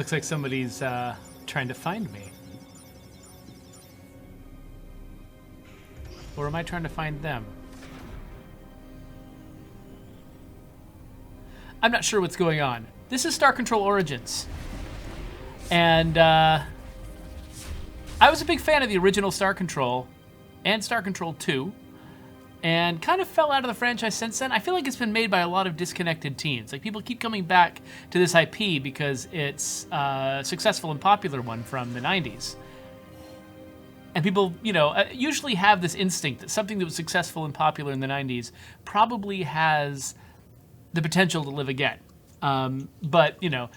Looks like somebody's trying to find me. Or am I trying to find them? I'm not sure what's going on. This is Star Control Origins. And I was a big fan of the original Star Control and Star Control 2. And kind of fell out of the franchise since then. I feel like it's been made by a lot of disconnected teams. Like, people keep coming back to this IP because it's a successful and popular one from the 90s. And people, you know, usually have this instinct that something that was successful and popular in the 90s probably has the potential to live again. But, you know,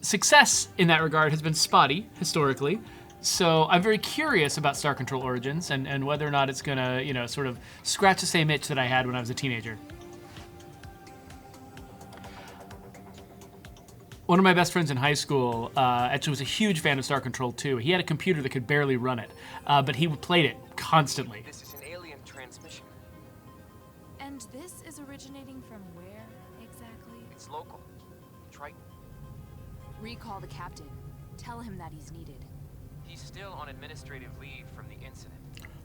success in that regard has been spotty, historically. So I'm very curious about Star Control Origins and whether or not it's gonna, you know, sort of scratch the same itch that I had when I was a teenager. One of my best friends in high school actually was a huge fan of Star Control 2. He had a computer that could barely run it, but he played it constantly. This is an alien transmission. And this is originating from where exactly? It's local. Triton. Recall the captain. Tell him that he's needed. He's still on administrative leave from the incident.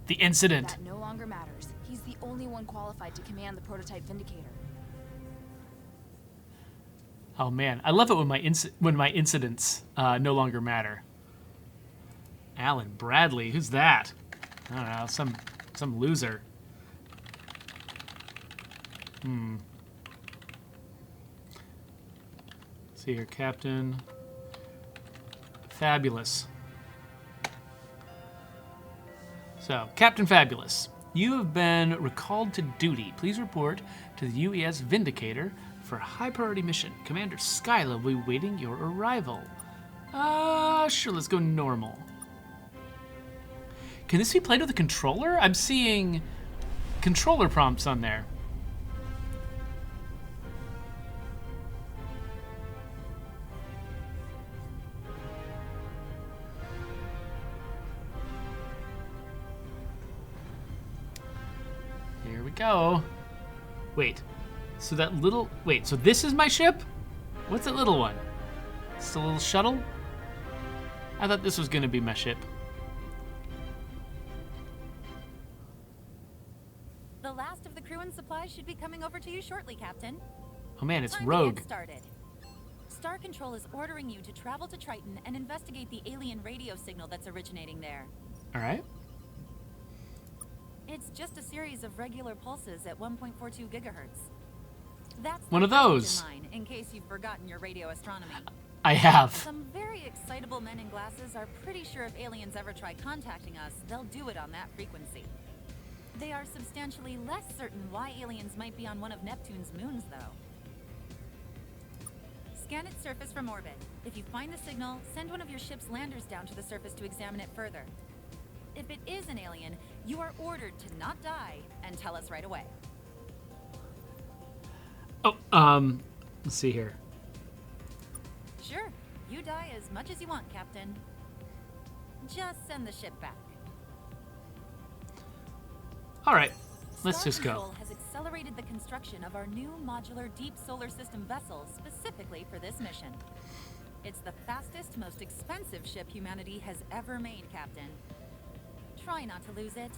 The incident. That no longer matters. He's the only one qualified to command the prototype Vindicator. Oh man, I love it when my incidents no longer matter. Alan Bradley, who's that? I don't know, some loser. See here, Captain. Fabulous. So, Captain Fabulous, you have been recalled to duty. Please report to the UES Vindicator for a high-priority mission. Commander Skyla will be waiting your arrival. Sure, let's go normal. Can this be played with a controller? I'm seeing controller prompts on there. Here we go. Wait. So that little... Wait, so this is my ship? What's that little one? It's a little shuttle? I thought this was going to be my ship. The last of the crew and supplies should be coming over to you shortly, Captain. Oh man, it's Time to Rogue. get started. Star Control is ordering you to travel to Triton and investigate the alien radio signal that's originating there. All right. It's just a series of regular pulses at 1.42 gigahertz. That's One of the message those. in line, in case you've forgotten your radio astronomy. I have. Some very excitable men in glasses are pretty sure if aliens ever try contacting us, they'll do it on that frequency. They are substantially less certain why aliens might be on one of Neptune's moons, though. Scan its surface from orbit. If you find the signal, send one of your ship's landers down to the surface to examine it further. If it is an alien, you are ordered to not die and tell us right away. Oh, let's see here. Sure, you die as much as you want, Captain. Just send the ship back. All right, let's Star just go. Control has accelerated the construction of our new modular deep solar system vessel specifically for this mission. It's the fastest, most expensive ship humanity has ever made, Captain. Try not to lose it.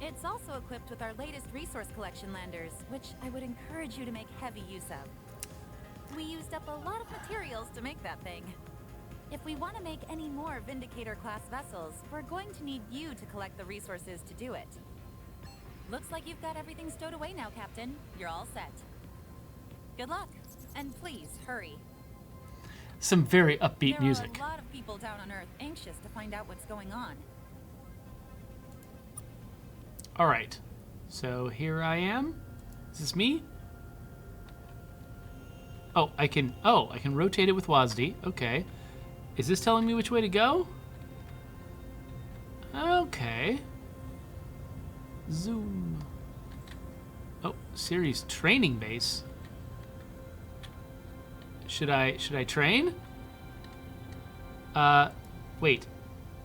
It's also equipped with our latest resource collection landers, which I would encourage you to make heavy use of. We used up a lot of materials to make that thing. If we want to make any more Vindicator-class vessels, we're going to need you to collect the resources to do it. Looks like you've got everything stowed away now, Captain. You're all set. Good luck, and please hurry. Some very upbeat music. There are a lot of people down on Earth anxious to find out what's going on. All right, so here I am. Is this me? Oh, I can rotate it with WASD. Okay. Is this telling me which way to go? Okay. Zoom. Oh, series training base. Should I train? Wait.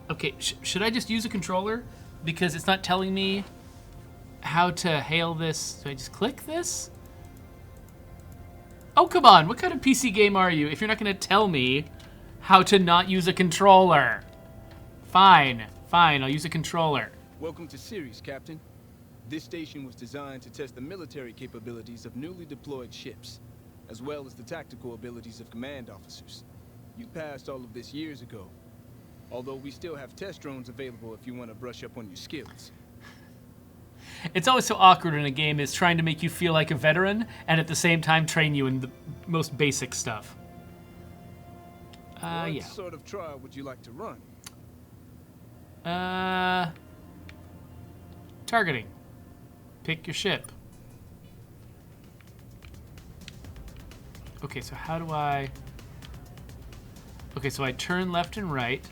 Okay, should I just use a controller? Because it's not telling me how to hail this. Do I just click this? Oh, come on. What kind of PC game are you if you're not going to tell me how to not use a controller? Fine. Fine, I'll use a controller. Welcome to Ceres, Captain. This station was designed to test the military capabilities of newly deployed ships, as well as the tactical abilities of command officers. You passed all of this years ago, although we still have test drones available if you want to brush up on your skills. It's always so awkward when a game is trying to make you feel like a veteran and at the same time train you in the most basic stuff. What Yeah. sort of trial would you like to run? Targeting. Pick your ship. Okay, so how do I... Okay, so I turn left and right.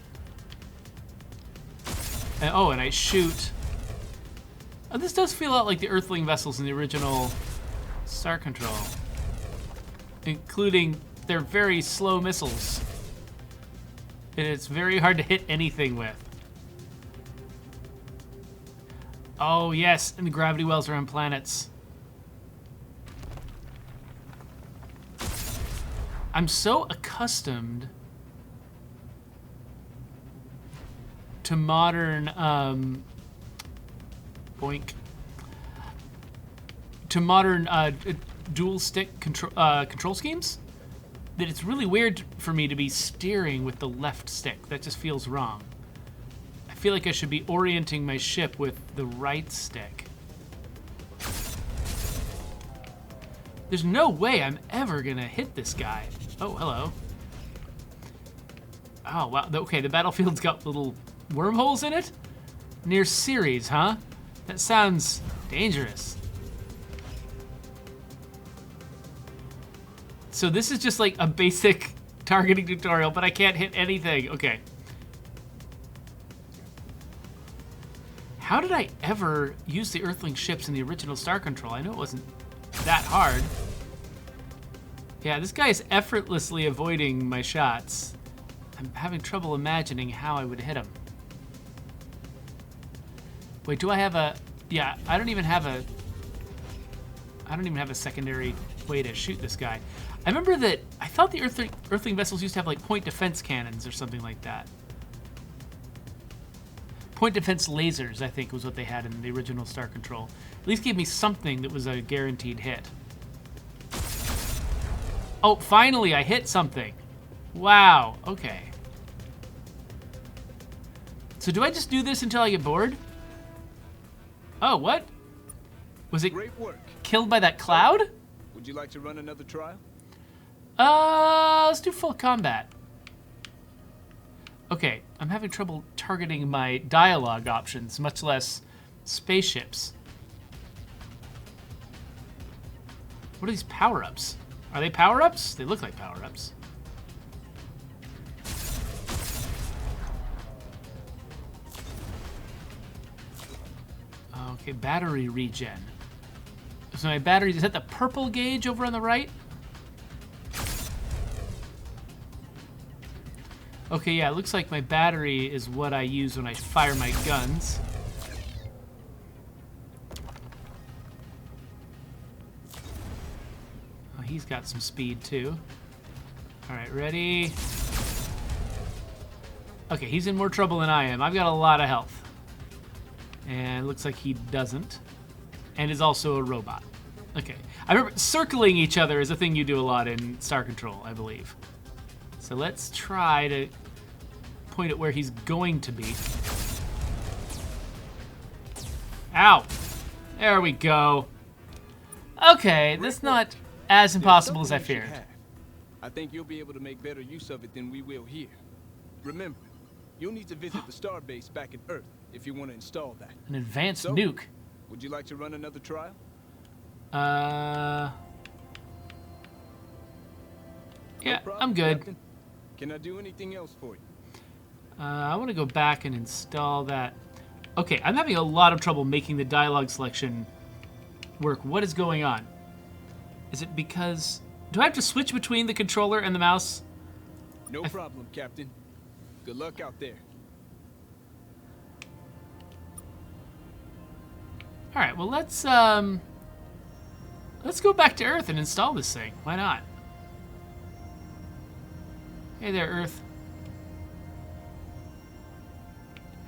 And, oh, and I shoot. Oh, this does feel a lot like the Earthling vessels in the original Star Control. Including their very slow missiles. And it's very hard to hit anything with. Oh, yes, and the gravity wells are on planets. I'm so accustomed to modern, dual stick control schemes that it's really weird for me to be steering with the left stick. That just feels wrong. I feel like I should be orienting my ship with the right stick. There's no way I'm ever gonna hit this guy. Oh, hello. Oh, wow. Okay, the battlefield's got little wormholes in it? Near Ceres, huh? That sounds dangerous. So this is just like a basic targeting tutorial, but I can't hit anything. Okay. How did I ever use the Earthling ships in the original Star Control? I know it wasn't that hard. Yeah, this guy is effortlessly avoiding my shots. I'm having trouble imagining how I would hit him. Wait, do I have a... Yeah, I don't even have a secondary way to shoot this guy. I remember that... I thought the Earthling vessels used to have, like, point defense cannons or something like that. Point defense lasers, I think, was what they had in the original Star Control. At least gave me something that was a guaranteed hit. Oh, finally, I hit something. Wow, okay. So do I just do this until I get bored? Oh, what? Was it Great work. killed by that cloud? Would you like to run another trial? Let's do full combat. Okay, I'm having trouble targeting my dialogue options, much less spaceships. What are these power-ups? Are they power-ups? They look like power-ups. Okay, battery regen. So my battery, is that the purple gauge over on the right? Okay, yeah, it looks like my battery is what I use when I fire my guns. Oh, he's got some speed too. All right, ready? Okay, he's in more trouble than I am. I've got a lot of health. And it looks like he doesn't. And is also a robot. Okay. I remember circling each other is a thing you do a lot in Star Control, I believe. So let's try to point at where he's going to be. Ow! There we go. Okay, that's not as impossible as I feared. I think you'll be able to make better use of it than we will here. Remember, you'll need to visit the starbase back at Earth if you want to install that. An advanced So, nuke. Would you like to run another trial? Yeah, No problem, I'm good. Captain. Can I do anything else for you? I want to go back and install that. Okay, I'm having a lot of trouble making the dialogue selection work. What is going on? Is it because... Do I have to switch between the controller and the mouse? No problem, Captain. Good luck out there. All right, well, let's go back to Earth and install this thing. Why not? Hey there, Earth.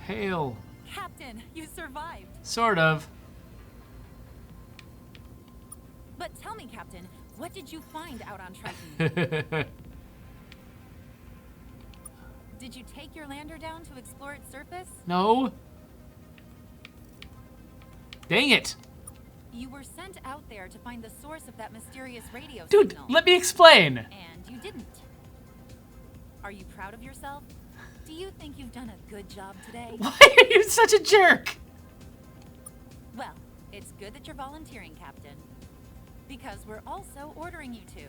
Hail. Captain, you survived. Sort of. But tell me, Captain, what did you find out on Triton? Did you take your lander down to explore its surface? No. Dang it. You were sent out there to find the source of that mysterious radio Dude, signal. let me explain. And you didn't. Are you proud of yourself? Do you think you've done a good job today? Why are you such a jerk? Well, it's good that you're volunteering, Captain. Because we're also ordering you to.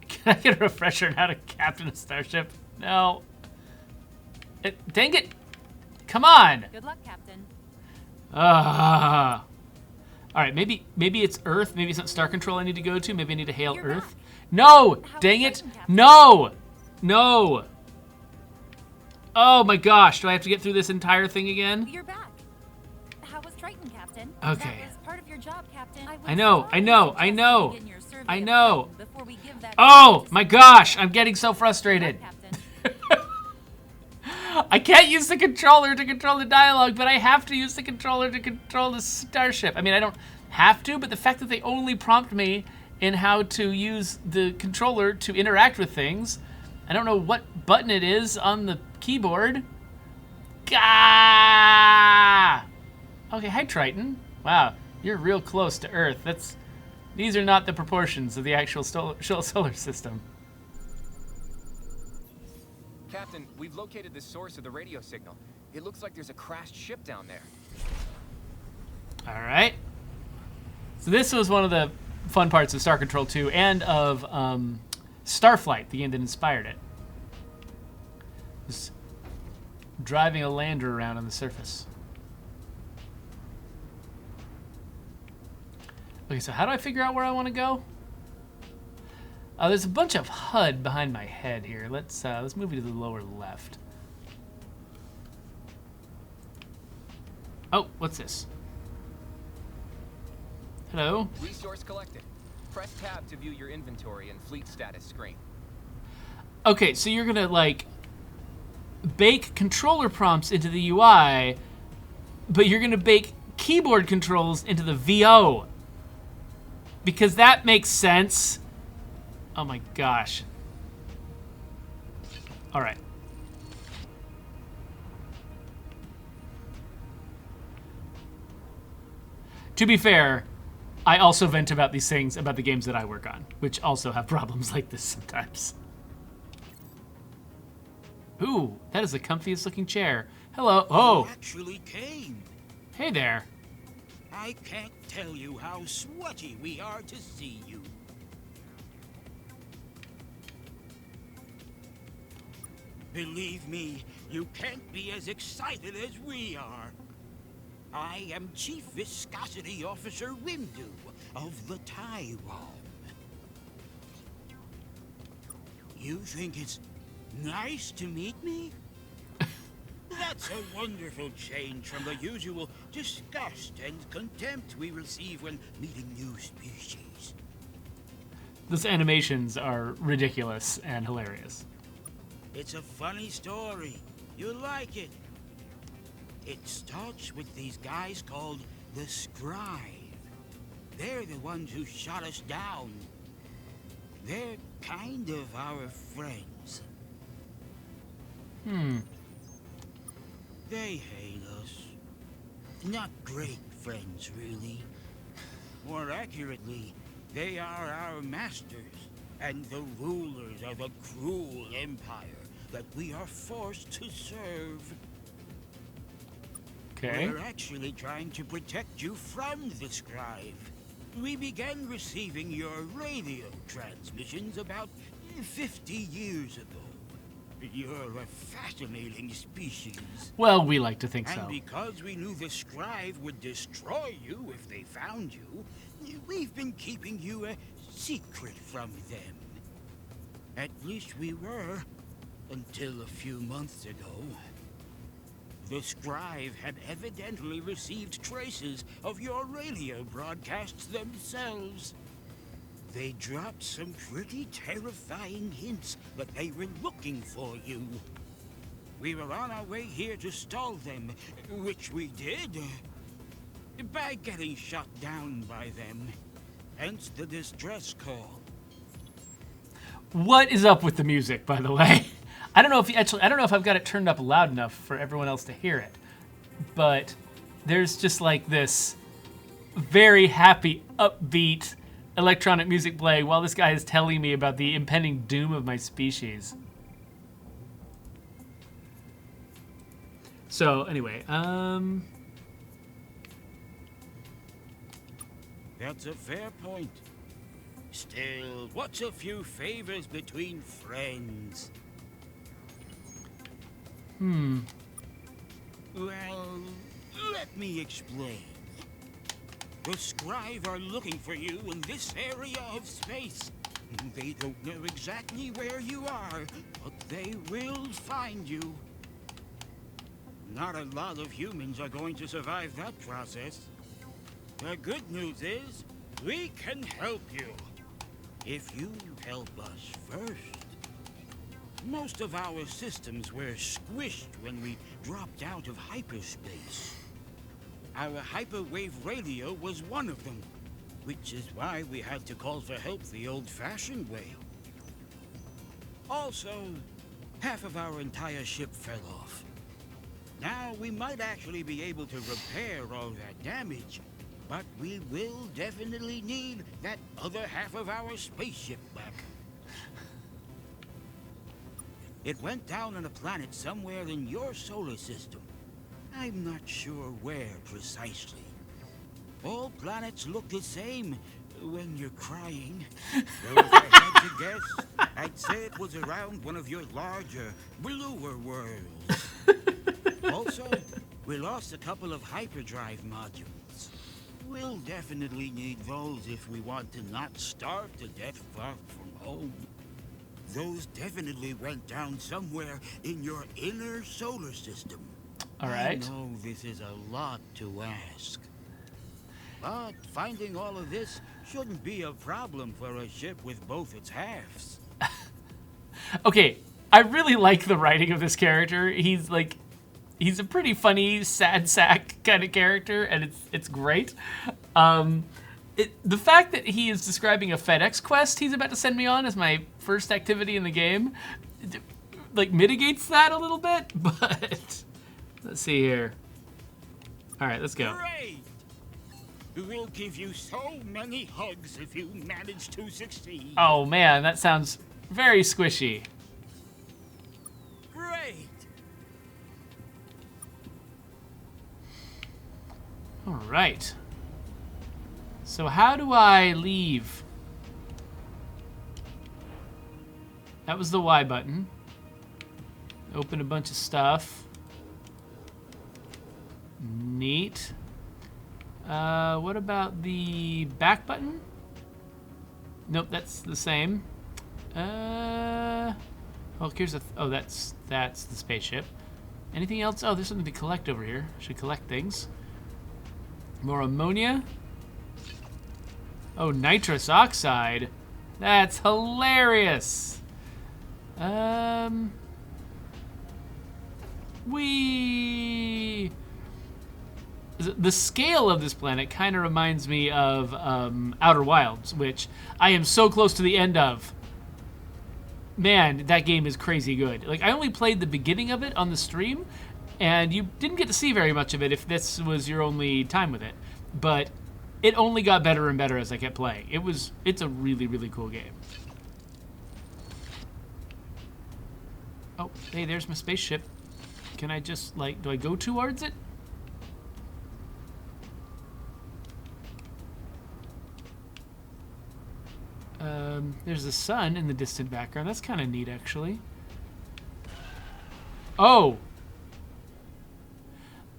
Can I get a refresher on how to captain a starship? No. Dang it. Come on. Good luck, Captain. All right, maybe it's Earth. Maybe it's not Star Control I need to go to. Maybe I need to hail You're Earth. back. No! How Dang it! exciting, Captain. No! No! Oh my gosh, do I have to get through this entire thing again? You're back. How was Triton, Captain? Okay. That was part of your job, Captain. I know, I know, I know. Begin your survey I of know. Triton before we give that Oh to my some- gosh, I'm getting so frustrated. Captain. I can't use the controller to control the dialogue, but I have to use the controller to control the starship. I mean, I don't have to, but the fact that they only prompt me in how to use the controller to interact with things, I don't know what button it is on the keyboard. Gah! Okay, hi Triton. Wow, you're real close to Earth. These are not the proportions of the actual solar system. Captain, we've located the source of the radio signal. It looks like there's a crashed ship down there. All right. So this was one of the fun parts of Star Control 2 and of Starflight, the game that inspired it. Just driving a lander around on the surface. Okay, so how do I figure out where I want to go? There's a bunch of HUD behind my head here. Let's move it to the lower left. Oh, what's this? Hello? Resource collected. Press tab to view your inventory and fleet status screen. Okay, so you're gonna like bake controller prompts into the UI, but you're gonna bake keyboard controls into the VO. Because that makes sense. Oh my gosh. All right. To be fair, I also vent about these things about the games that I work on, which also have problems like this sometimes. Ooh, that is the comfiest looking chair. Hello. Oh, You actually came. hey there. I can't tell you how sweaty we are to see you. Believe me, you can't be as excited as we are. I am Chief Viscosity Officer Windu of the Tyrone. You think it's nice to meet me? That's a wonderful change from the usual disgust and contempt we receive when meeting new species. Those animations are ridiculous and hilarious. It's a funny story. You'll like it. It starts with these guys called the Scribe. They're the ones who shot us down. They're kind of our friends. They hate us. Not great friends, really. More accurately, they are our masters and the rulers of a cruel empire that we are forced to serve. Okay. We're actually trying to protect you from the Scribe. We began receiving your radio transmissions about 50 years ago. You're a fascinating species. Well, we like to think And so. because we knew the Scribe would destroy you if they found you, we've been keeping you a secret from them. At least we were, until a few months ago. The Scribe had evidently received traces of your radio broadcasts themselves. They dropped some pretty terrifying hints that they were looking for you. We were on our way here to stall them, which we did, by getting shot down by them. Hence the distress call. What is up with the music, by the way? I don't know if I've got it turned up loud enough for everyone else to hear it, but there's just like this very happy, upbeat electronic music playing while this guy is telling me about the impending doom of my species. So anyway, That's a fair point. Still, what's a few favors between friends? Well, let me explain. The Scribe are looking for you in this area of space. They don't know exactly where you are, but they will find you. Not a lot of humans are going to survive that process. The good news is, we can help you. If you help us first. Most of our systems were squished when we dropped out of hyperspace. Our hyperwave radio was one of them, which is why we had to call for help the old-fashioned way. Also, half of our entire ship fell off. Now, we might actually be able to repair all that damage, but we will definitely need that other half of our spaceship back. It went down on a planet somewhere in your solar system. I'm not sure where precisely. All planets look the same when you're crying. So if I had to guess, I'd say it was around one of your larger, bluer worlds. Also, we lost a couple of hyperdrive modules. We'll definitely need those if we want to not starve to death far from home. Those definitely went down somewhere in your inner solar system. all right. I know this is a lot to ask. But finding all of this shouldn't be a problem for a ship with both its halves. Okay, I really like the writing of this character. He's a pretty funny, sad sack kind of character, and it's great. The fact that he is describing a FedEx quest he's about to send me on as my first activity in the game, like, mitigates that a little bit, but let's see here. All right, let's go. Great! We'll give you so many hugs if you manage to succeed. Oh man, that sounds very squishy. Great! All right. So how do I leave? That was the Y button. Open a bunch of stuff. Neat. What about the back button? Nope, that's the same. Oh, here's oh, that's the spaceship. Anything else? Oh, there's something to collect over here. Should collect things. More ammonia. Oh, nitrous oxide. That's hilarious. The scale of this planet kind of reminds me of Outer Wilds, which I am so close to the end of. Man, that game is crazy good. Like, I only played the beginning of it on the stream, and you didn't get to see very much of it if this was your only time with it. But it only got better and better as I kept playing. It's a really, really cool game. Oh, hey, there's my spaceship. Can I just, like, do I go towards it? There's the sun in the distant background. That's kind of neat, actually. Oh!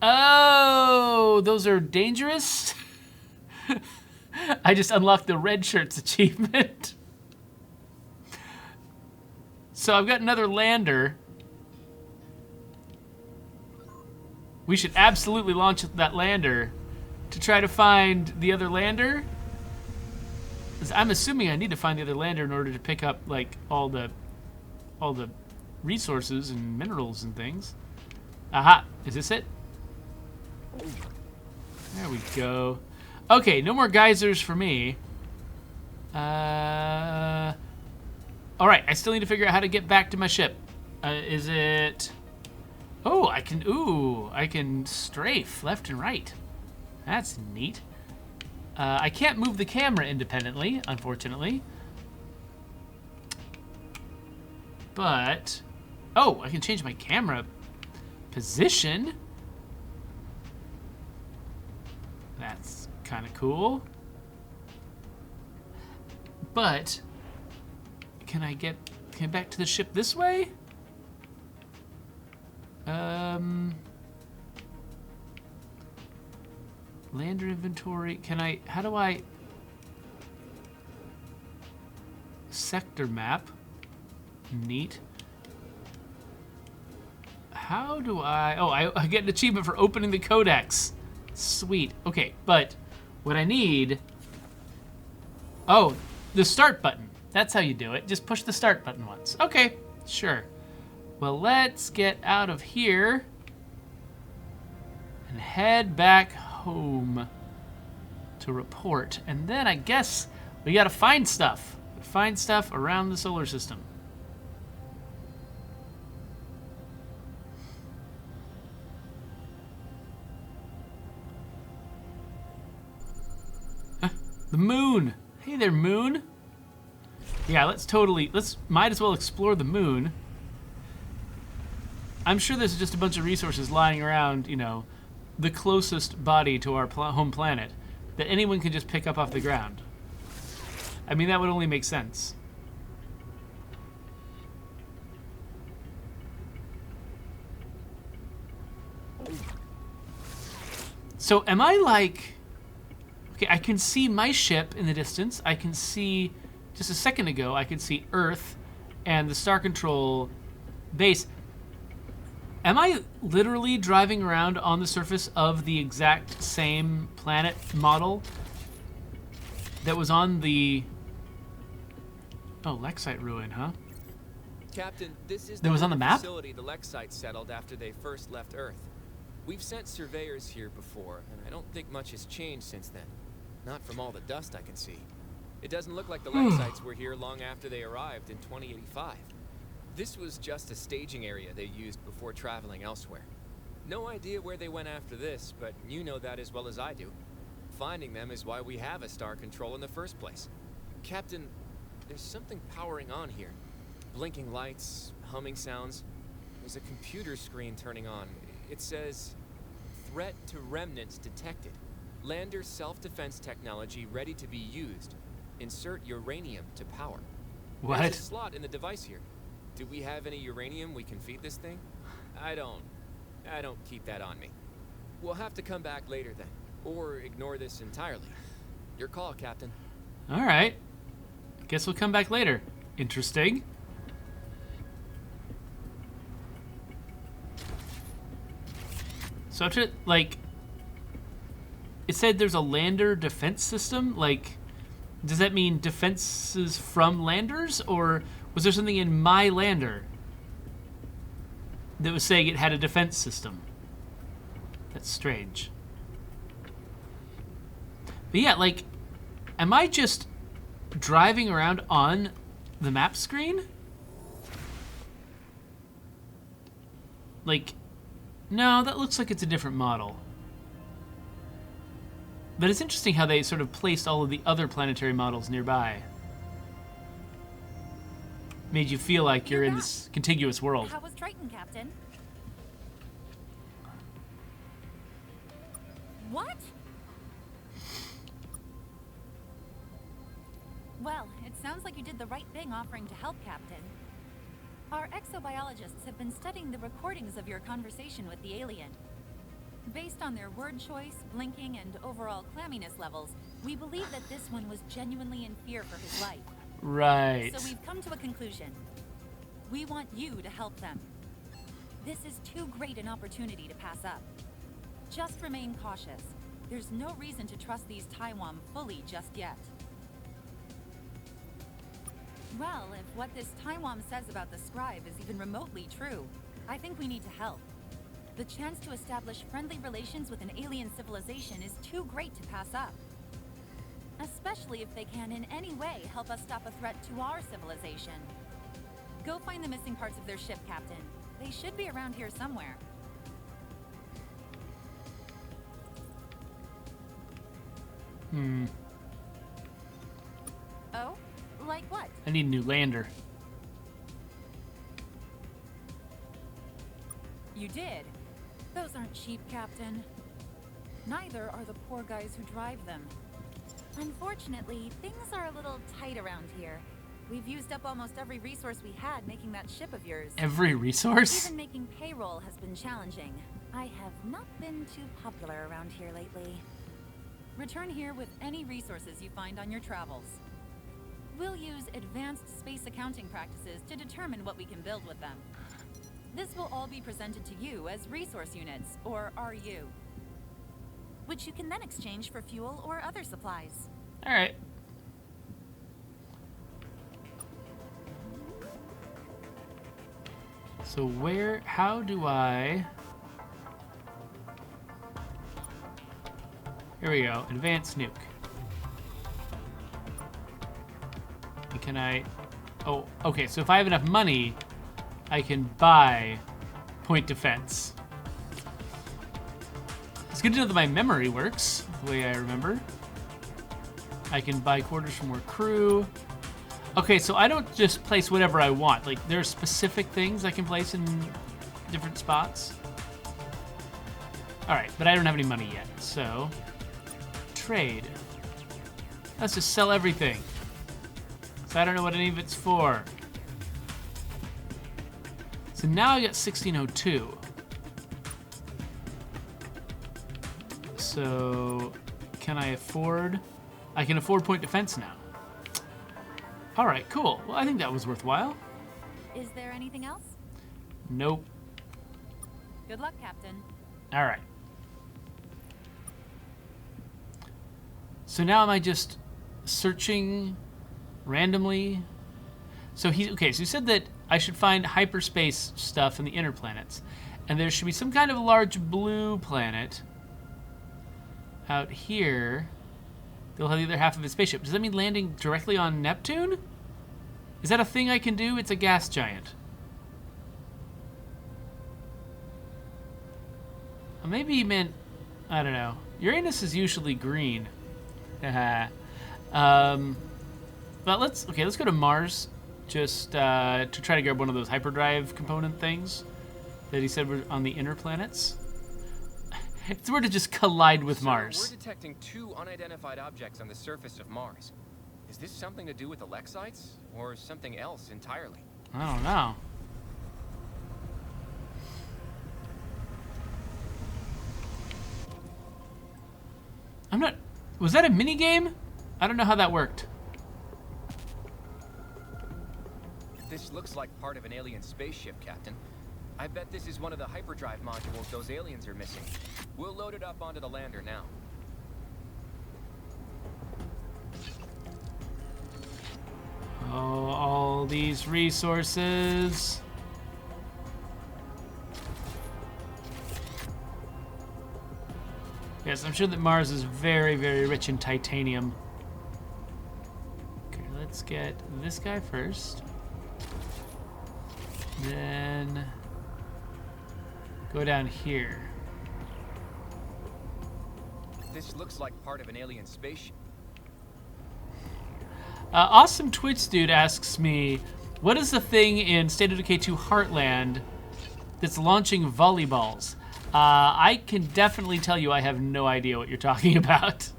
Oh, those are dangerous? I just unlocked the red shirts achievement. So I've got another lander. We should absolutely launch that lander to try to find the other lander. I'm assuming I need to find the other lander in order to pick up like all the resources and minerals and things. Aha! Is this it? There we go. Okay, no more geysers for me. All right, I still need to figure out how to get back to my ship. Is it? Oh, I can. Ooh, I can strafe left and right. That's neat. I can't move the camera independently, unfortunately. But, oh, I can change my camera position. That's kind of cool. But, can I get back to the ship this way? Lander inventory. Can I, how do I, sector map. Neat. How do I, oh, I get an achievement for opening the codex. Sweet. Okay, but what I need, oh, the start button. That's how you do it. Just push the start button once. Okay, sure. Well, let's get out of here and head back home to report. And then I guess we gotta find stuff. Find stuff around the solar system. The moon. Hey there, moon. Yeah, might as well explore the moon. I'm sure there's just a bunch of resources lying around, you know, the closest body to our home planet that anyone can just pick up off the ground. I mean, that would only make sense. So am I like, okay, I can see my ship in the distance. I can see, just a second ago, I could see Earth and the Star Control base. Am I literally driving around on the surface of the exact same planet model that was on the, oh, Lexite ruin, huh? Captain, this is That was on the map? facility the Lexites settled after they first left Earth. We've sent surveyors here before, and I don't think much has changed since then. Not from all the dust I can see. It doesn't look like the Lexites were here long after they arrived in 2085. This was just a staging area they used before traveling elsewhere. No idea where they went after this, but you know that as well as I do. Finding them is why we have a Star Control in the first place. Captain, there's something powering on here. Blinking lights, humming sounds. There's a computer screen turning on. It says, "Threat to remnants detected. Lander self-defense technology ready to be used. Insert uranium to power." What? There's a slot in the device here. Do we have any uranium we can feed this thing? I don't keep that on me. We'll have to come back later then, or ignore this entirely. Your call, Captain. All right. Guess we'll come back later. Interesting. So after, like, it said there's a lander defense system. Like, does that mean defenses from landers, or was there something in my lander that was saying it had a defense system? That's strange. But yeah, like, am I just driving around on the map screen? Like, no, that looks like it's a different model. But it's interesting how they sort of placed all of the other planetary models nearby. Made you feel like you're in this contiguous world. How was Triton, Captain? What? Well, it sounds like you did the right thing offering to help, Captain. Our exobiologists have been studying the recordings of your conversation with the alien. Based on their word choice, blinking, and overall clamminess levels, we believe that this one was genuinely in fear for his life. Right. So we've come to a conclusion. We want you to help them. This is too great an opportunity to pass up. Just remain cautious. There's no reason to trust these Taiwan fully just yet. Well, if what this Taiwan says about the scribe is even remotely true, I think we need to help. The chance to establish friendly relations with an alien civilization is too great to pass up. Especially if they can in any way help us stop a threat to our civilization. Go find the missing parts of their ship, Captain. They should be around here somewhere. Oh? Like what? I need a new lander. You did? Those aren't cheap, Captain. Neither are the poor guys who drive them. Unfortunately, things are a little tight around here. We've used up almost every resource we had making that ship of yours. Every resource? Even making payroll has been challenging. I have not been too popular around here lately. Return here with any resources you find on your travels. We'll use advanced space accounting practices to determine what we can build with them. This will all be presented to you as resource units, or RU, which you can then exchange for fuel or other supplies. All right. So how do I... Here we go, advanced nuke. And can I... Oh, okay, so if I have enough money, I can buy point defense. It's good to know that my memory works the way I remember. I can buy quarters for more crew. Okay, so I don't just place whatever I want. Like, there are specific things I can place in different spots. All right, but I don't have any money yet, so trade. Let's just sell everything. So I don't know what any of it's for. So now I got 1602. So can I afford? I can afford point defense now. All right, cool. Well, I think that was worthwhile. Is there anything else? Nope. Good luck, Captain. All right. So now am I just searching randomly? So okay, so he said that I should find hyperspace stuff in the inner planets. And there should be some kind of large blue planet out here. They'll have the other half of his spaceship. Does that mean landing directly on Neptune? Is that a thing I can do? It's a gas giant. Maybe he meant, I don't know. Uranus is usually green. But let's go to Mars just to try to grab one of those hyperdrive component things that he said were on the inner planets. It's weird to just collide with Mars. We're detecting 2 unidentified objects on the surface of Mars. Is this something to do with the Lexites, or something else entirely? I don't know. I'm not... Was that a mini game? I don't know how that worked. This looks like part of an alien spaceship, Captain. I bet this is one of the hyperdrive modules those aliens are missing. We'll load it up onto the lander now. Oh, all these resources. Yes, I'm sure that Mars is very, very rich in titanium. Okay, let's get this guy first. Then go down here. This looks like part of an alien spaceship. Awesome Twitch dude asks me, what is the thing in State of Decay 2 Heartland that's launching volleyballs? I can definitely tell you I have no idea what you're talking about.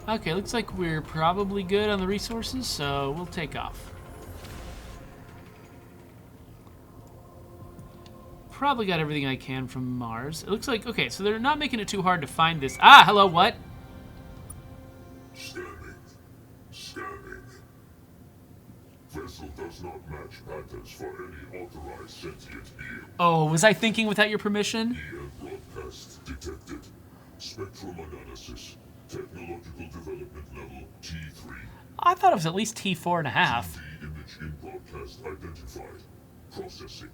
Okay, looks like we're probably good on the resources, so we'll take off. Probably got everything I can from Mars. It looks like, okay, so they're not making it too hard to find this. Ah, hello, what? Scanning. Scanning. Vessel does not match patterns for any authorized sentient being. Oh, was I thinking without your permission? EM broadcast I thought it was at least T4.5. The image in broadcast identified. Processing.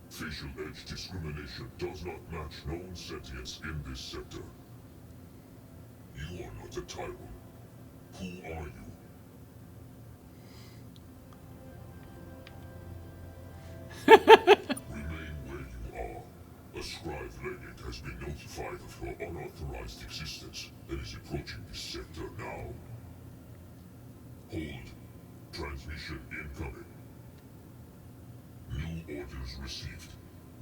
Facial edge discrimination does not match known sentience in this sector. You are not a Taiwan. Who are you? Remain where you are. A scribe legate has been notified of your unauthorized existence and is approaching this sector now. Hold. Transmission incoming. New orders received.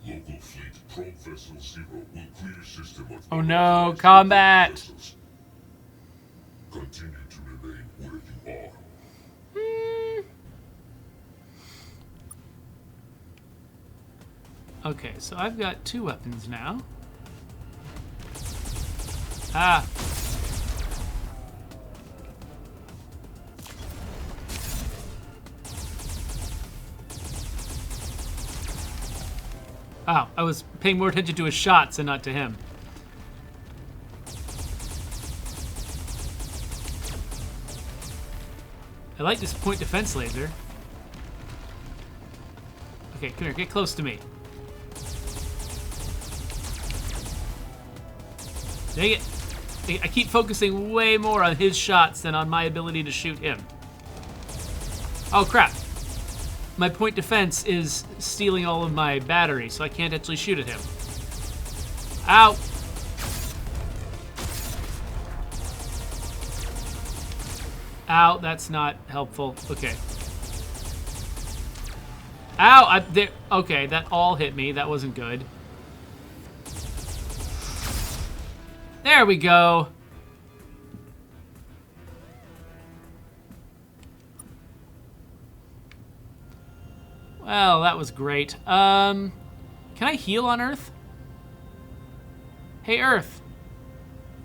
Local fleet probe vessel 0 will clear system of Oh no, unauthorized combat! vessels. Continue to remain where you are. Okay, so I've got 2 weapons now. Ah. Wow, I was paying more attention to his shots and not to him. I like this point defense laser. Okay, come here, get close to me. Dang it. I keep focusing way more on his shots than on my ability to shoot him. Oh crap. My point defense is stealing all of my battery, so I can't actually shoot at him. Ow! Ow, that's not helpful. Okay. Ow! Okay, that all hit me. That wasn't good. There we go. Well, that was great. Can I heal on Earth? Hey, Earth.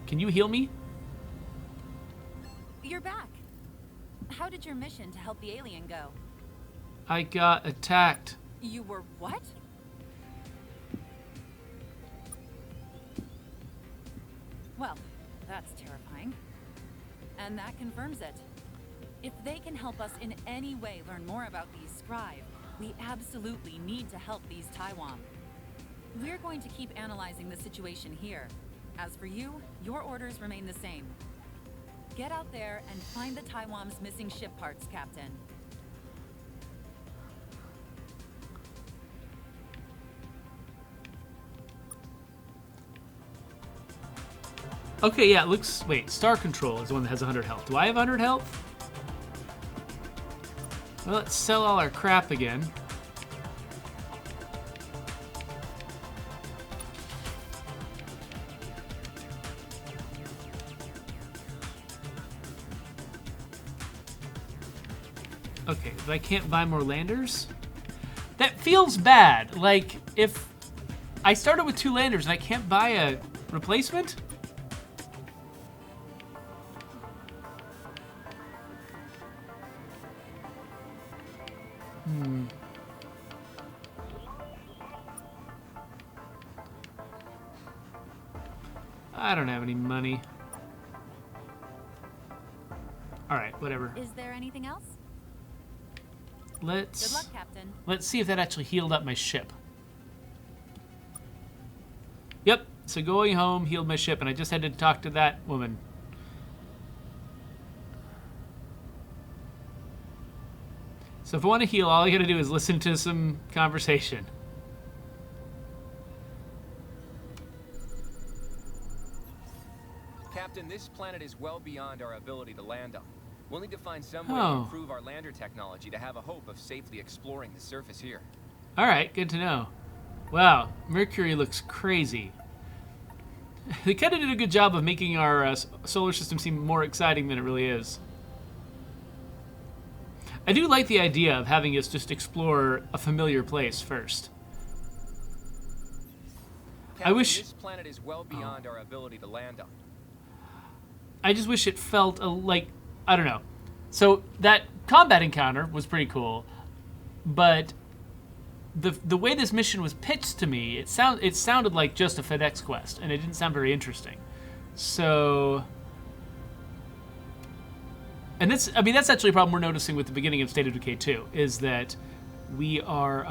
Can you heal me? You're back. How did your mission to help the alien go? I got attacked. You were what? Well, that's terrifying. And that confirms it. If they can help us in any way learn more about these scribe, we absolutely need to help these Taiwan. We're going to keep analyzing the situation here. As for you, your orders remain the same. Get out there and find the Taiwan's missing ship parts, Captain. Okay, yeah, it looks... Wait, Star Control is the one that has 100 health. Do I have 100 health? Well, let's sell all our crap again. Okay, but I can't buy more landers? That feels bad. Like, if I started with 2 landers and I can't buy a replacement? I don't have any money. Alright, whatever. Is there anything else? Good Let's luck, Captain. see if that actually healed up my ship. Yep, so going home healed my ship, and I just had to talk to that woman. So if I want to heal, all I gotta do is listen to some conversation. Captain, this planet is well beyond our ability to land on. We'll need to find some way to Oh. improve our lander technology to have a hope of safely exploring the surface here. Alright, good to know. Wow, Mercury looks crazy. They kind of did a good job of making our solar system seem more exciting than it really is. I do like the idea of having us just explore a familiar place first. Captain, wish- this planet is well beyond our ability to land on. I just wish it felt like, I don't know. So that combat encounter was pretty cool, but the way this mission was pitched to me, it sounded like just a FedEx quest, and it didn't sound very interesting. So And that's actually a problem we're noticing with the beginning of State of Decay 2, is that we are,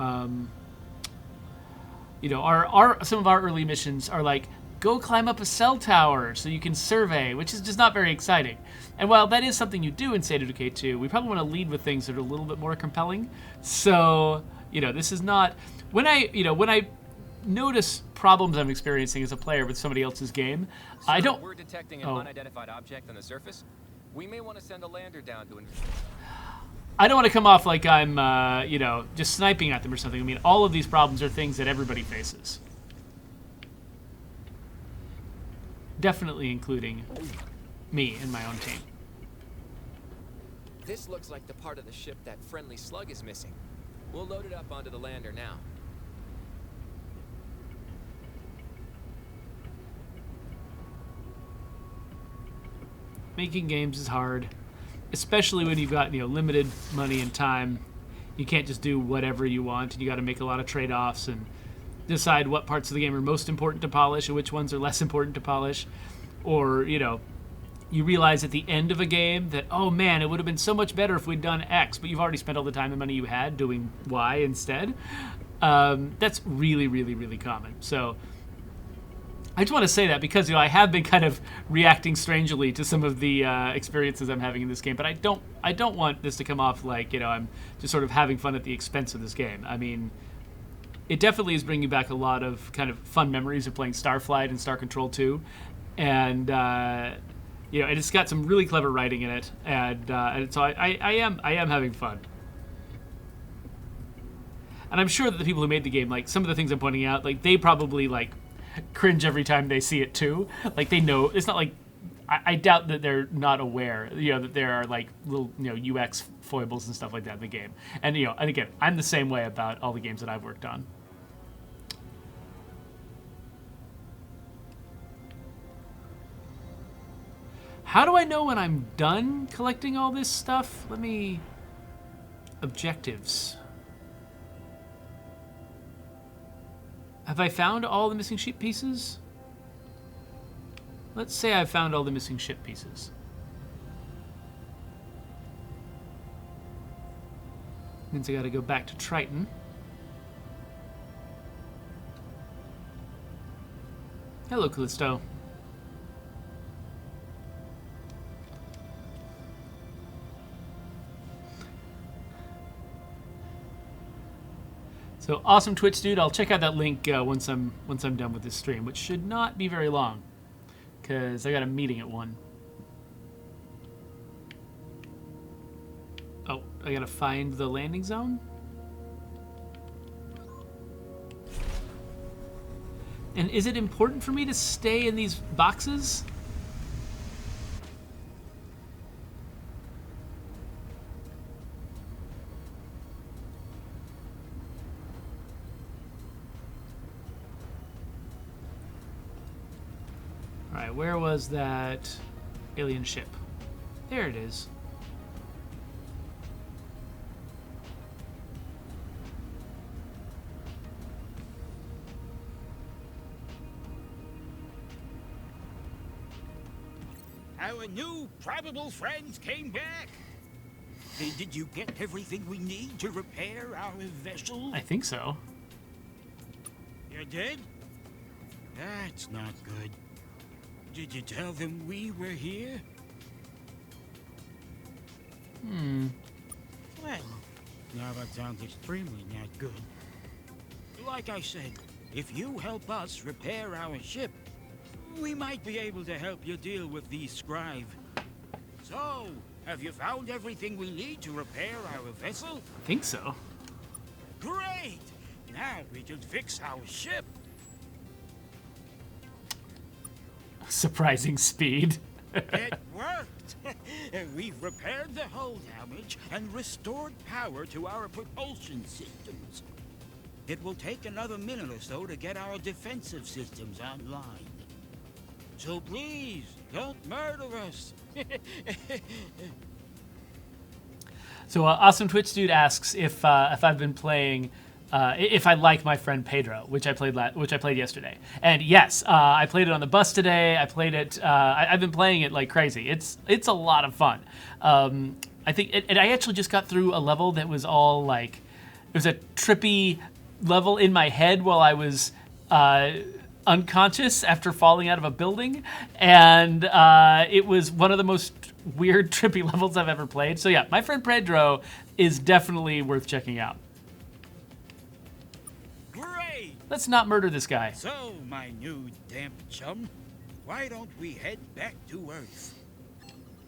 some of our early missions are like, go climb up a cell tower so you can survey, which is just not very exciting. And while that is something you do in State of Decay 2, we probably want to lead with things that are a little bit more compelling. So, this is not, when I notice problems I'm experiencing as a player with somebody else's game, Sir, I don't... We're detecting an unidentified object on the surface. We may want to send a lander down to I don't want to come off like I'm, just sniping at them or something. I mean, all of these problems are things that everybody faces. Definitely including me and my own team. This looks like the part of the ship that friendly slug is missing. We'll load it up onto the lander now. Making games is hard, especially when you've got limited money and time. You can't just do whatever you want, and you got to make a lot of trade-offs and decide what parts of the game are most important to polish and which ones are less important to polish. Or you realize at the end of a game that, oh man, it would have been so much better if we'd done X, but you've already spent all the time and money you had doing Y instead. That's really, really, really common. So I just want to say that because I have been kind of reacting strangely to some of the experiences I'm having in this game, but I don't want this to come off like I'm just sort of having fun at the expense of this game. I mean, it definitely is bringing back a lot of kind of fun memories of playing Starflight and Star Control 2, and and it's got some really clever writing in it, and so I am having fun. And I'm sure that the people who made the game, like some of the things I'm pointing out, like they probably like cringe every time they see it too. Like they know it's not like I doubt that they're not aware, that there are like little UX foibles and stuff like that in the game. And and again, I'm the same way about all the games that I've worked on. How do I know when I'm done collecting all this stuff? Objectives. Have I found all the missing ship pieces? Let's say I've found all the missing ship pieces. Means I gotta go back to Triton. Hello, Callisto. So awesome Twitch dude, I'll check out that link once I'm done with this stream, which should not be very long, because I got a meeting at 1. Oh, I gotta find the landing zone. And is it important for me to stay in these boxes? Alright, where was that alien ship? There it is. Our new probable friends came back. Did you get everything we need to repair our vessel? I think so. You did? That's not good. Did you tell them we were here? Well, now that sounds extremely not good. Like I said, if you help us repair our ship, we might be able to help you deal with these scribe. So, have you found everything we need to repair our vessel? I think so. Great! Now we can fix our ship. Surprising speed. It worked! We've repaired the hull damage and restored power to our propulsion systems. It will take another minute or so to get our defensive systems online. So please, don't murder us. So awesome Twitch dude asks if I've been playing if I like my friend Pedro, which I played yesterday. And yes, I played it on the bus today. I played it. I've been playing it like crazy. It's a lot of fun. I think, and I actually just got through a level that was all like, it was a trippy level in my head while I was unconscious after falling out of a building, and it was one of the most weird trippy levels I've ever played. So yeah, my friend Pedro is definitely worth checking out. Great! Let's not murder this guy. So, my new damp chum, why don't we head back to Earth?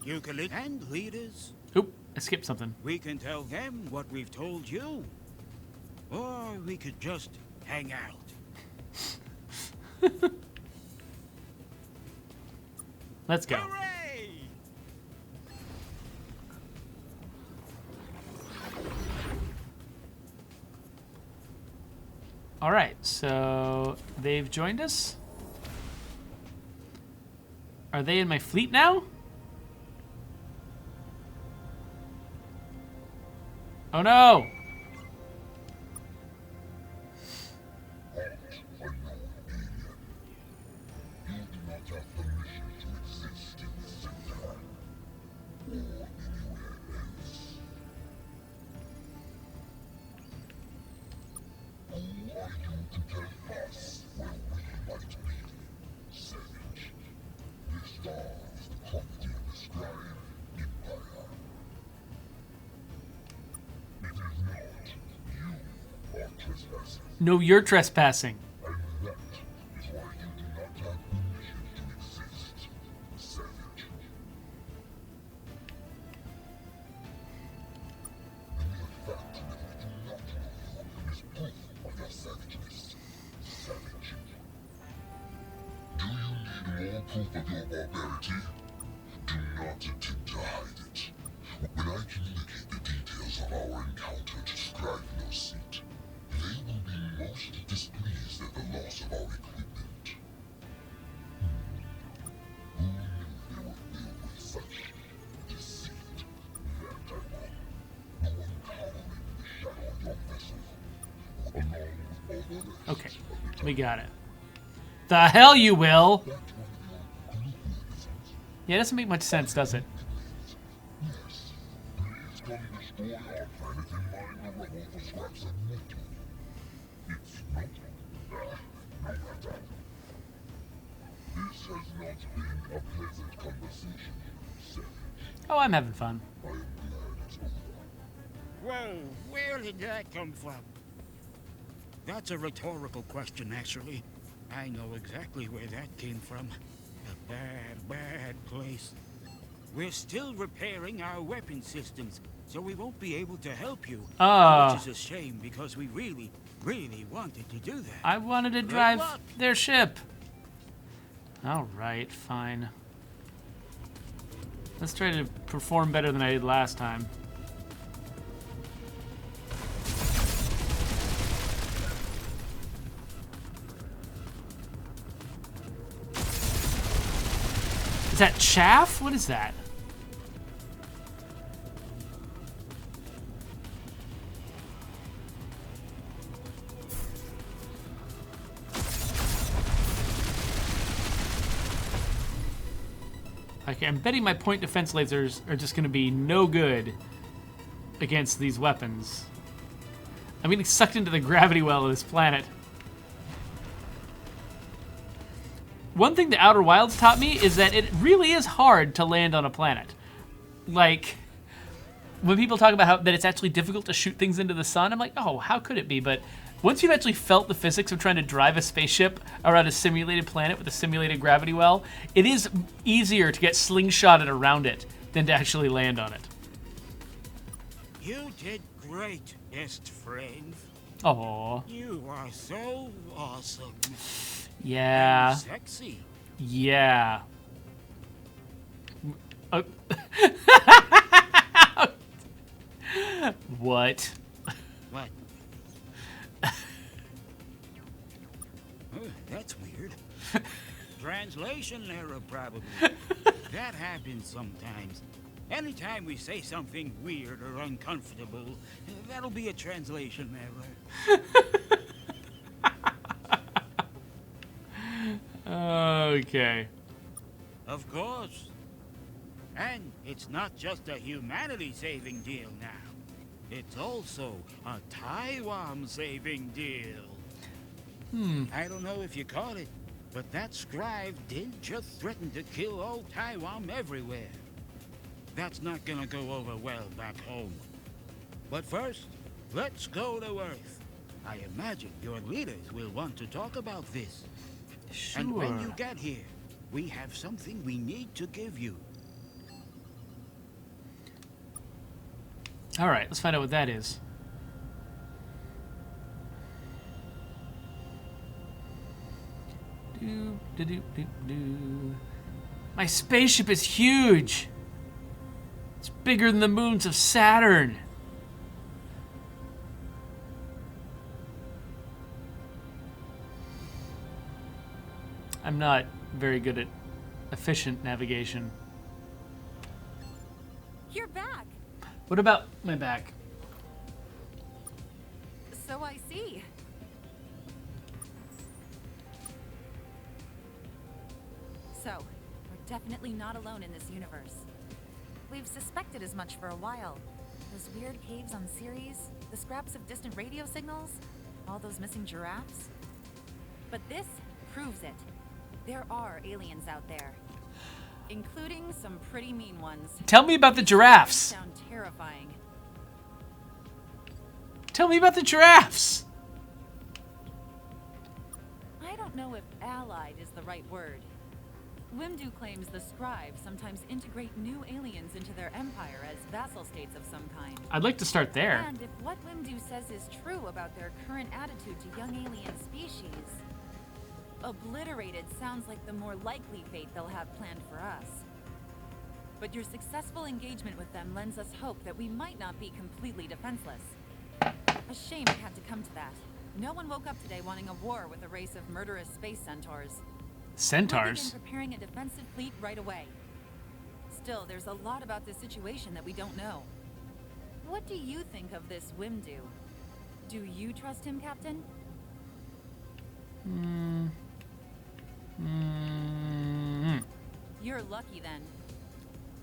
Eucalypt and leaders, Oop, I skipped something. we can tell them what we've told you. Or we could just hang out. Let's go. Hooray! All right, so they've joined us. Are they in my fleet now? Oh no! No, you're trespassing. Proof of your barbarity? Do not attempt to hide it. When I communicate the details of our encounter to Scribe No Seat, they will be most displeased at the loss of our equipment. Who knew they were filled with such deceit? That I will. No one cowering in the shadow of your vessel, along with all the Okay, we got it. The hell you will! Yeah, it doesn't make much sense, does it? Yes, please come destroy our planet and mine the rubble for scraps of metal. It's not no matter. This has not been a pleasant conversation, Savage. Oh, I'm having fun. I am glad it's over. Whoa, where did that come from? That's a rhetorical question, actually. I know exactly where that came from. A bad place. We're still repairing our weapon systems, so we won't be able to help you. Which is a shame, because we really wanted to do that. I wanted to drive their ship. All right, fine. Let's try to perform better than I did last time. Is that chaff? What is that? Okay, I'm betting my point defense lasers are just going to be no good against these weapons. I'm getting sucked into the gravity well of this planet. One thing the Outer Wilds taught me is that it really is hard to land on a planet. Like, when people talk about how that it's actually difficult to shoot things into the sun, I'm like, oh, how could it be? But once you've actually felt the physics of trying to drive a spaceship around a simulated planet with a simulated gravity well, it is easier to get slingshotted around it than to actually land on it. You did great, best friend. Oh, You are so awesome. yeah, And sexy. yeah. What? What? That's weird. Translation error, probably. That happens sometimes. Anytime we say something weird or uncomfortable, that'll be a translation error. Okay. Of course. And it's not just a humanity-saving deal now. It's also a Taiwan-saving deal. I don't know if you caught it, but that scribe did just threaten to kill all Taiwan everywhere. That's not gonna go over well back home. But first, let's go to Earth. I imagine your leaders will want to talk about this. Sure. And when you get here, we have something we need to give you. All right, let's find out what that is. My spaceship is huge. It's bigger than the moons of Saturn. I'm not very good at efficient navigation. You're back. What about my back? So I see. So, we're definitely not alone in this universe. We've suspected as much for a while. Those weird caves on Ceres, the scraps of distant radio signals, all those missing giraffes. But this proves it. There are aliens out there, including some pretty mean ones. Tell me about the giraffes. Sound terrifying. Tell me about the giraffes. I don't know if allied is the right word. Wimdu claims the scribes sometimes integrate new aliens into their empire as vassal states of some kind. I'd like to start there. And if what Wimdu says is true about their current attitude to young alien species, obliterated sounds like the more likely fate they'll have planned for us. But your successful engagement with them lends us hope that we might not be completely defenseless. A shame it had to come to that. No one woke up today wanting a war with a race of murderous space centaurs. We'll Centaurs? begin preparing a defensive fleet right away. Still, there's a lot about this situation that we don't know. What do you think of this Wimdu? Do you trust him, Captain? You're lucky then.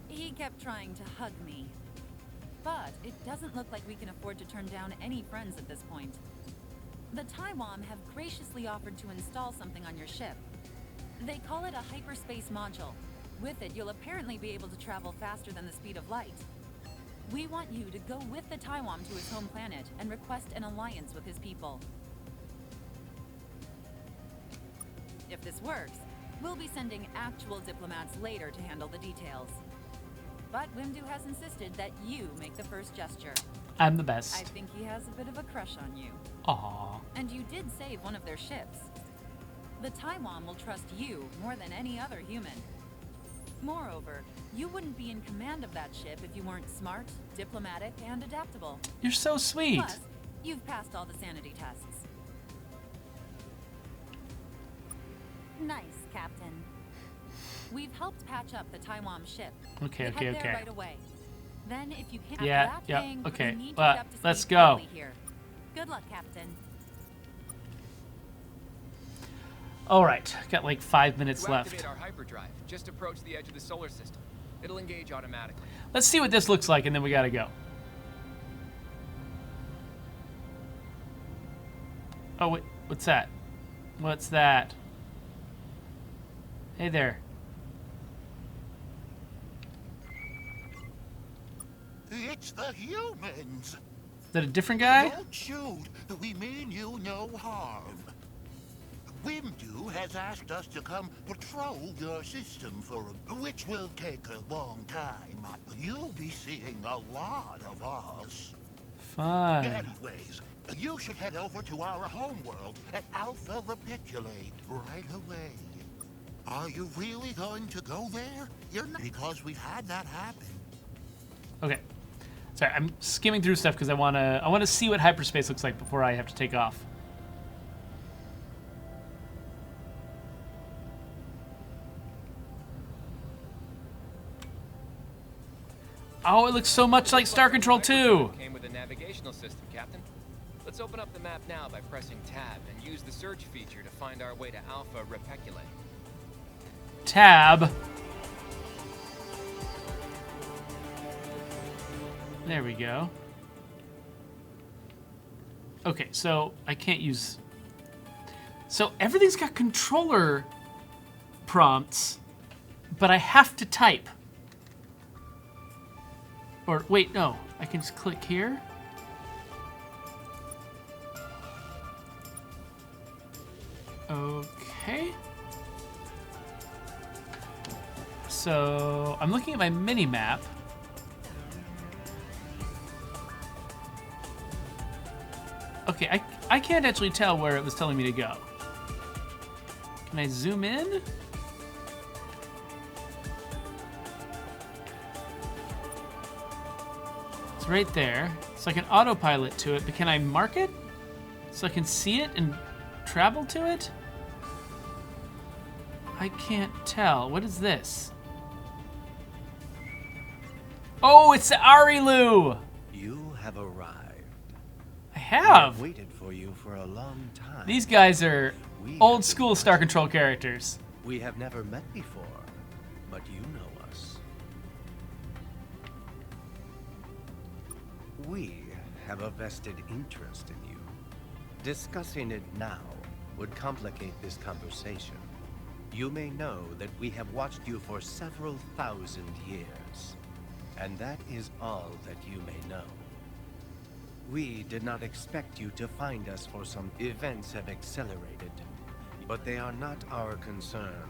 He kept trying to hug me. But it doesn't look like we can afford to turn down any friends at this point. The Taiwan have graciously offered to install something on your ship. They call it a hyperspace module. With it, you'll apparently be able to travel faster than the speed of light. We want you to go with the Taiwan to his home planet and request an alliance with his people. If this works, we'll be sending actual diplomats later to handle the details. But Wimdu has insisted that you make the first gesture. I'm the I best. think he has a bit of a crush on you. Aww. And you did save one of their ships. The Taiwan will trust you more than any other human. Moreover, you wouldn't be in command of that ship if you weren't smart, diplomatic, and adaptable. You're so sweet. Plus, you've passed all the sanity tests. Nice, Captain. We've helped patch up the Taiwan ship. Okay, Head okay, there okay. right away. Then, if you can't, Yeah, after that yeah, thing, okay. we need Well, to get up to let's speed go. quickly here. Good luck, Captain. All right, got like 5 minutes To left. activate our hyperdrive, just approach the edge of the solar system. It'll engage automatically. Let's see what this looks like, and then we gotta go. Oh, wait, what's that? What's that? Hey there. It's the humans. Is that a different guy? Don't shoot. We mean you no harm. Wimdu has asked us to come patrol your system which will take a long time. You'll be seeing a lot of us. Fine. Anyways, you should head over to our homeworld at Alpha Repitulate right away. Are you really going to go there? You're not, because we've had that happen. Okay. Sorry, I'm skimming through stuff because I wanna see what hyperspace looks like before I have to take off. Oh, it looks so much like Star Control 2. Came with a navigational system, Captain. Let's open up the map now by pressing Tab and use the search feature to find our way to Alpha Repeculae. Tab. There we go. Okay, so I can't use... So everything's got controller prompts, but I have to type. Or, wait, no. I can just click here. Okay. So, I'm looking at my mini-map. Okay, I can't actually tell where it was telling me to go. Can I zoom in? It's right there. So I can autopilot to it, but can I mark it? So I can see it and travel to it? I can't tell. What is this? Oh, it's the Arilu! You have arrived. I have. We have waited for you for a long time. These guys are We old have school been Star watching. Control characters. We have never met before, but you know us. We have a vested interest in you. Discussing it now would complicate this conversation. You may know that we have watched you for several thousand years, and that is all that you may know. We did not expect you to find us for some events have accelerated, but they are not our concern.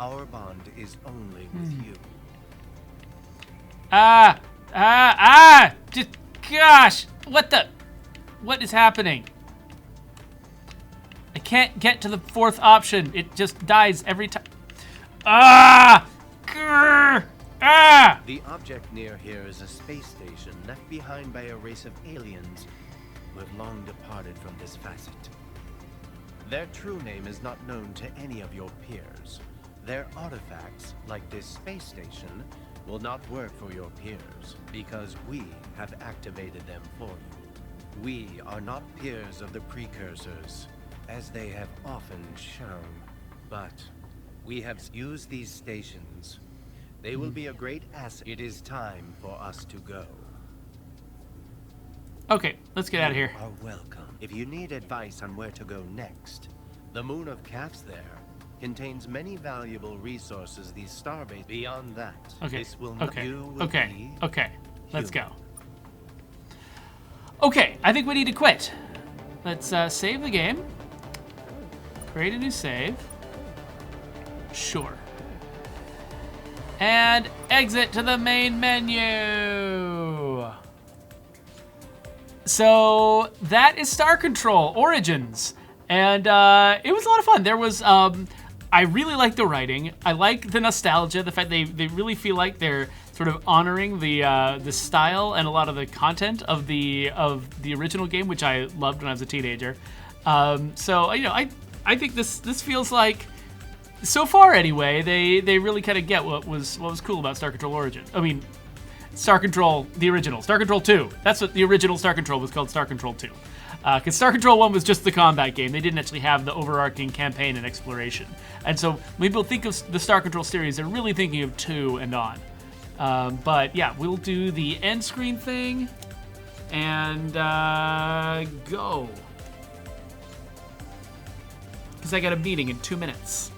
Our bond is only with you. Just, gosh, what is happening? I can't get to the fourth option. It just dies every time. The object near here is a space station left behind by a race of aliens who have long departed from this facet. Their true name is not known to any of your peers. Their artifacts, like this space station, will not work for your peers because we have activated them for you. We are not peers of the precursors, as they have often shown, but we have used these stations. They will be a great asset. It is time for us to go. Okay, let's get out of here. You are welcome. If you need advice on where to go next, the moon of Caps there contains many valuable resources. These starbase. Beyond that, Okay. this will not. You will Okay. be Okay. Let's human. go. Okay, I think we need to quit. Let's save the game. Create a new save. Sure. And exit to the main menu. So that is Star Control Origins. And it was a lot of fun. There was, I really like the writing. I like the nostalgia, the fact they really feel like they're sort of honoring the style and a lot of the content of the original game, which I loved when I was a teenager. So you know, I think this feels like, so far anyway, they really kind of get what was cool about Star Control Origins. I mean, Star Control, the original, Star Control 2. That's what the original Star Control was called, Star Control 2. Because Star Control 1 was just the combat game. They didn't actually have the overarching campaign and exploration. And so when people think of the Star Control series, they're really thinking of 2 and on. But yeah, we'll do the end screen thing and go. Because I got a meeting in 2 minutes.